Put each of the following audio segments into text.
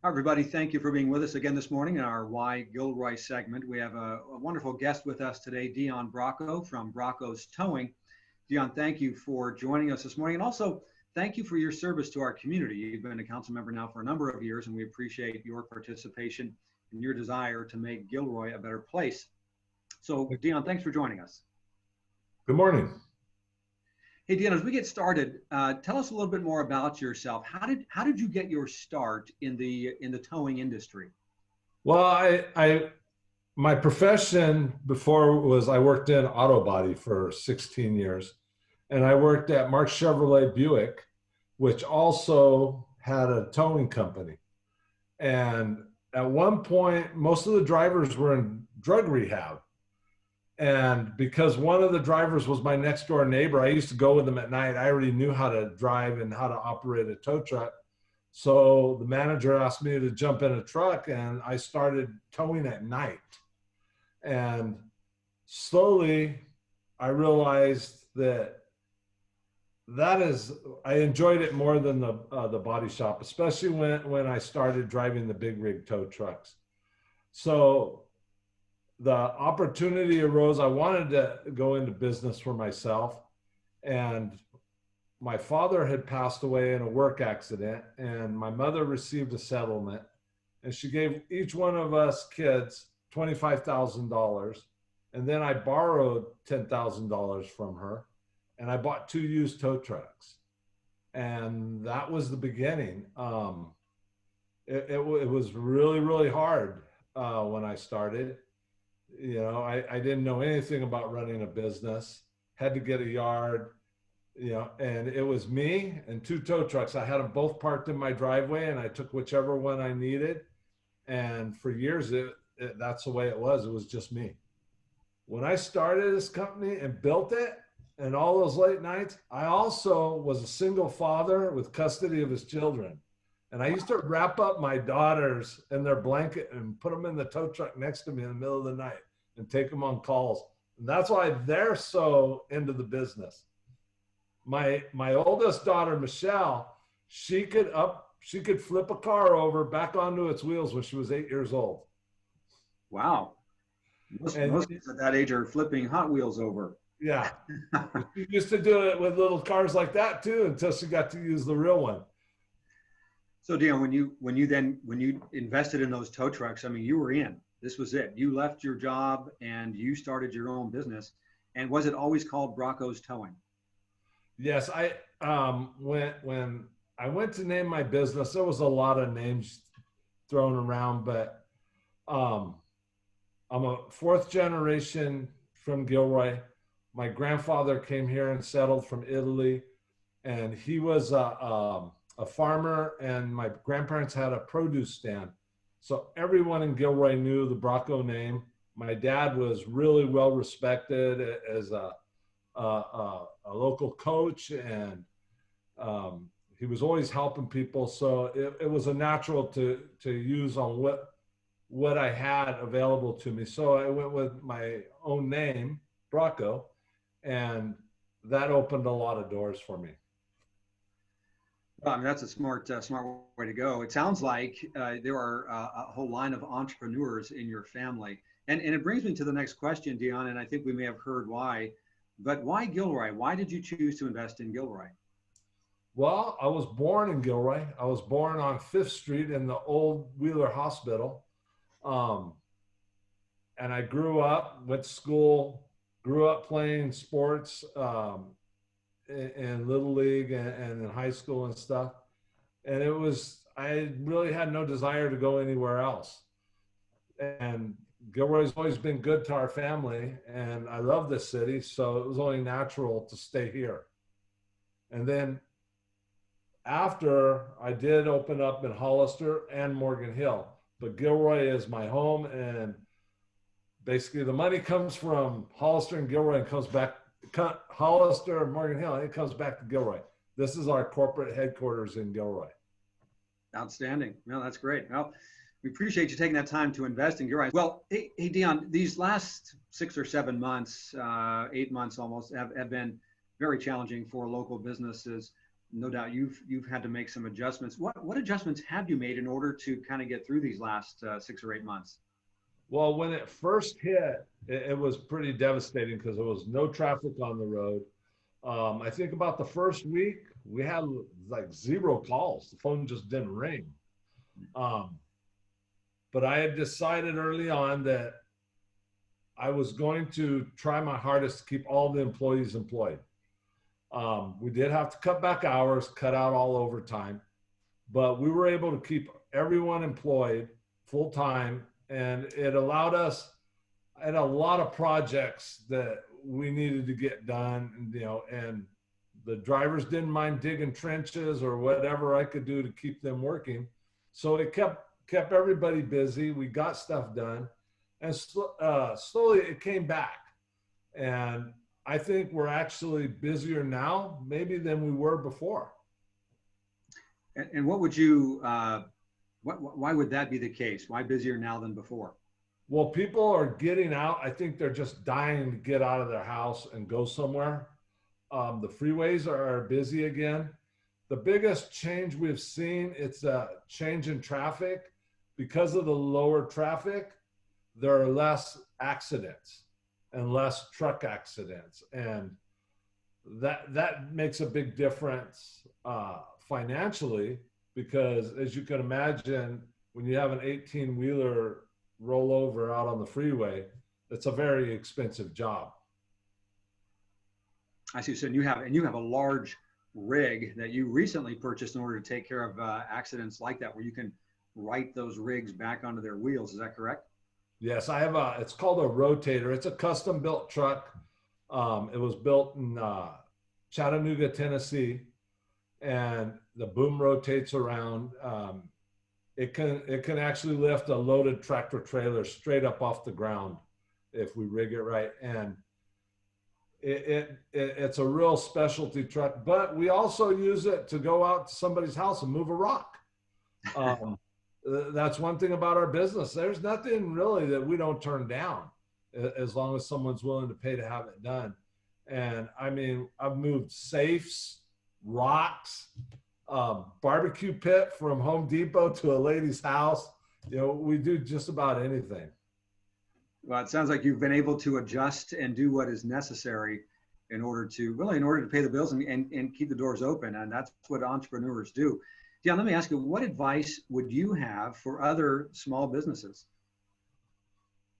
Hi, everybody. Thank you for being with us again this morning in our Why Gilroy segment. We have a wonderful guest with us today, Dion Bracco from Braccos Towing. Dion, thank you for joining us this morning. And also, thank you for your service to our community. You've been a council member now for a number of years, and we appreciate your participation and your desire to make Gilroy a better place. So, Dion, thanks for joining us. Good morning. Hey, Dion, as we get started, tell us a little bit more about yourself. How did you get your start in the towing industry? Well, my profession before was I worked in auto body for 16 years, and I worked at Mark Chevrolet Buick, which also had a towing company. And at one point, most of the drivers were in drug rehab. And because one of the drivers was my next door neighbor, I used to go with them at night. I already knew how to drive and how to operate a tow truck. So the manager asked me to jump in a truck, and I started towing at night. And slowly I realized that I enjoyed it more than the body shop, especially when I started driving the big rig tow trucks. So the opportunity arose. I wanted to go into business for myself, and my father had passed away in a work accident, and my mother received a settlement, and she gave each one of us kids $25,000. And then I borrowed $10,000 from her, and I bought 2 used tow trucks. And that was the beginning. It was really, really hard when I started. You know, I didn't know anything about running a business, had to get a yard, and it was me and 2 tow trucks. I had them both parked in my driveway, and I took whichever one I needed. And for years, that's the way it was. It was just me. When I started this company and built it, and all those late nights, I also was a single father with custody of his children. And I used to wrap up my daughters in their blanket and put them in the tow truck next to me in the middle of the night and take them on calls. And that's why they're so into the business. My oldest daughter, Michelle, she could flip a car over back onto its wheels when she was 8 years old. Wow. Most kids at that age are flipping Hot Wheels over. Yeah. She used to do it with little cars like that too, until she got to use the real one. So Dion, when you invested in those tow trucks, I mean, you were in. This was it. You left your job and you started your own business. And was it always called Braccos Towing? Yes, when I went to name my business, there was a lot of names thrown around, but I'm a 4th generation from Gilroy. My grandfather came here and settled from Italy, and he was a farmer, and my grandparents had a produce stand. So everyone in Gilroy knew the Bracco name. My dad was really well respected as a local coach, and he was always helping people. So it was a natural to use on what I had available to me. So I went with my own name, Bracco, and that opened a lot of doors for me. Well, I mean, that's a smart way to go. It sounds like there are a whole line of entrepreneurs in your family. And it brings me to the next question, Dion, and I think we may have heard why, but why Gilroy? Why did you choose to invest in Gilroy? Well, I was born in Gilroy. I was born on 5th Street in the old Wheeler Hospital. And I grew up, went to school, grew up playing sports in Little League and in high school and stuff. And I really had no desire to go anywhere else. And Gilroy's always been good to our family, and I love this city, so it was only natural to stay here. And then after, I did open up in Hollister and Morgan Hill, but Gilroy is my home, and basically the money comes from Hollister and Gilroy and comes back, Hollister and Morgan Hill, and it comes back to Gilroy. This is our corporate headquarters in Gilroy. Outstanding. No, that's great. Well, we appreciate you taking that time to invest in Gilroy. Well, hey Dion, these last 6 or 7 months, 8 months almost, have been very challenging for local businesses. no doubt you've had to make some adjustments. What adjustments have you made in order to kind of get through these last 6 or 8 months? Well, when it first hit, it was pretty devastating because there was no traffic on the road. I think about the first week, we had like 0 calls. The phone just didn't ring. Um, but I had decided early on that I was going to try my hardest to keep all the employees employed. We did have to cut back hours, cut out all overtime, but we were able to keep everyone employed full time, and it allowed us. I had a lot of projects that we needed to get done, and the drivers didn't mind digging trenches or whatever I could do to keep them working. So it kept everybody busy. We got stuff done, and slowly it came back. And I think we're actually busier now, maybe than we were before. And what would you, why would that be the case? Why busier now than before? Well, people are getting out. I think they're just dying to get out of their house and go somewhere. The freeways are busy again. The biggest change we've seen, it's a change in traffic. Because of the lower traffic, there are less accidents and less truck accidents. And that makes a big difference financially, because as you can imagine, when you have an 18-wheeler roll over out on the freeway, it's a very expensive job. I see. So you have a large rig that you recently purchased in order to take care of accidents like that, where you can right those rigs back onto their wheels. Is that correct? Yes, I have it's called a rotator. It's a custom built truck. It was built in Chattanooga, Tennessee, and the boom rotates around. It can actually lift a loaded tractor trailer straight up off the ground if we rig it right. And it's a real specialty truck, but we also use it to go out to somebody's house and move a rock. That's one thing about our business. There's nothing really that we don't turn down, as long as someone's willing to pay to have it done. And I mean, I've moved safes, rocks, barbecue pit from Home Depot to a lady's house. We do just about anything. Well, it sounds like you've been able to adjust and do what is necessary in order to pay the bills and keep the doors open. And that's what entrepreneurs do. Dion, let me ask you, what advice would you have for other small businesses?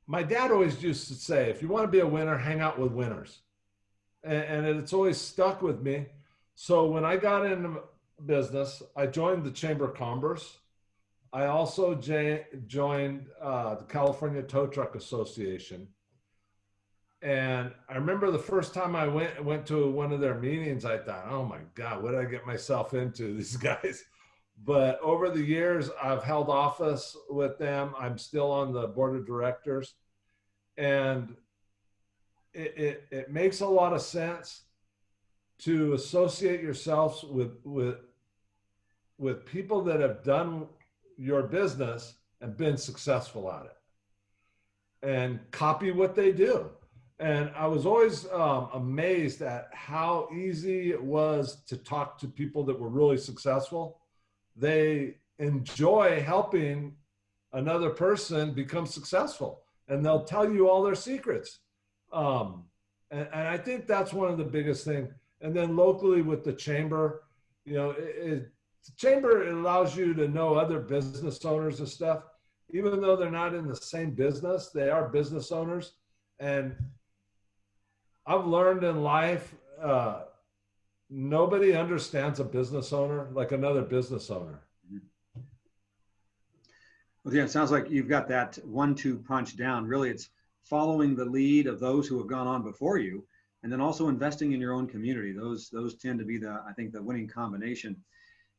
My dad always used to say, if you want to be a winner, hang out with winners. And it's always stuck with me. So when I got into business, I joined the Chamber of Commerce. I also joined the California Tow Truck Association. And I remember the first time I went to one of their meetings, I thought, oh my God, what did I get myself into, these guys? But over the years, I've held office with them. I'm still on the board of directors. And it makes a lot of sense to associate yourselves with people that have done your business and been successful at it, and copy what they do. And I was always amazed at how easy it was to talk to people that were really successful. They enjoy helping another person become successful, and they'll tell you all their secrets. And I think that's one of the biggest things. And then locally with the chamber, the chamber allows you to know other business owners and stuff. Even though they're not in the same business, they are business owners. And I've learned in life, nobody understands a business owner like another business owner. Well, yeah, it sounds like you've got that 1-2 punch down. Really, it's following the lead of those who have gone on before you, and then also investing in your own community. Those tend to be I think the winning combination.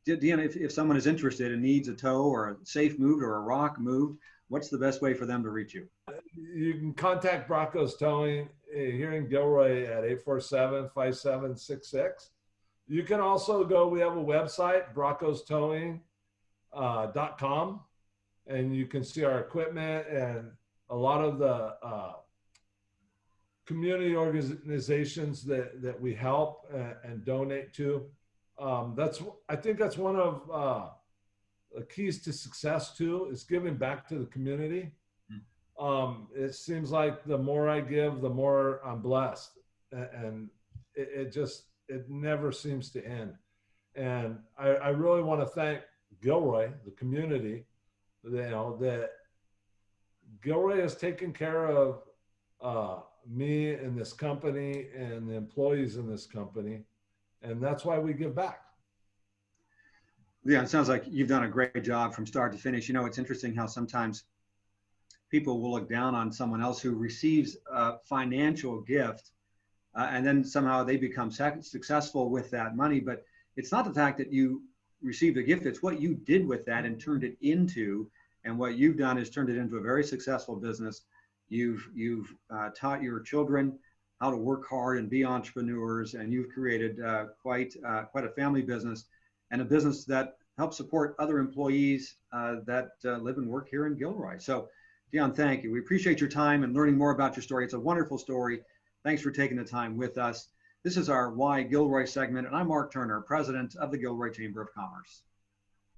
Dion, if someone is interested and needs a tow or a safe moved or a rock moved, what's the best way for them to reach you? You can contact Braccos Towing here in Gilroy at 847-5766. You can also we have a website, braccostowing.com, and you can see our equipment and a lot of the community organizations that we help and donate to. I think that's one of the keys to success too, is giving back to the community. It seems like the more I give, the more I'm blessed, and it never seems to end. And I really want to thank Gilroy, the community, that Gilroy has taken care of me and this company and the employees in this company, and that's why we give back. Yeah, it sounds like you've done a great job from start to finish. You know, it's interesting how sometimes people will look down on someone else who receives a financial gift, and then somehow they become successful with that money. But it's not the fact that you received a gift, it's what you did with that and turned it into. And what you've done is turned it into a very successful business. You've taught your children how to work hard and be entrepreneurs, and you've created quite a family business, and a business that helps support other employees that live and work here in Gilroy. So, Dion, thank you. We appreciate your time and learning more about your story. It's a wonderful story. Thanks for taking the time with us. This is our Why Gilroy segment, and I'm Mark Turner, President of the Gilroy Chamber of Commerce.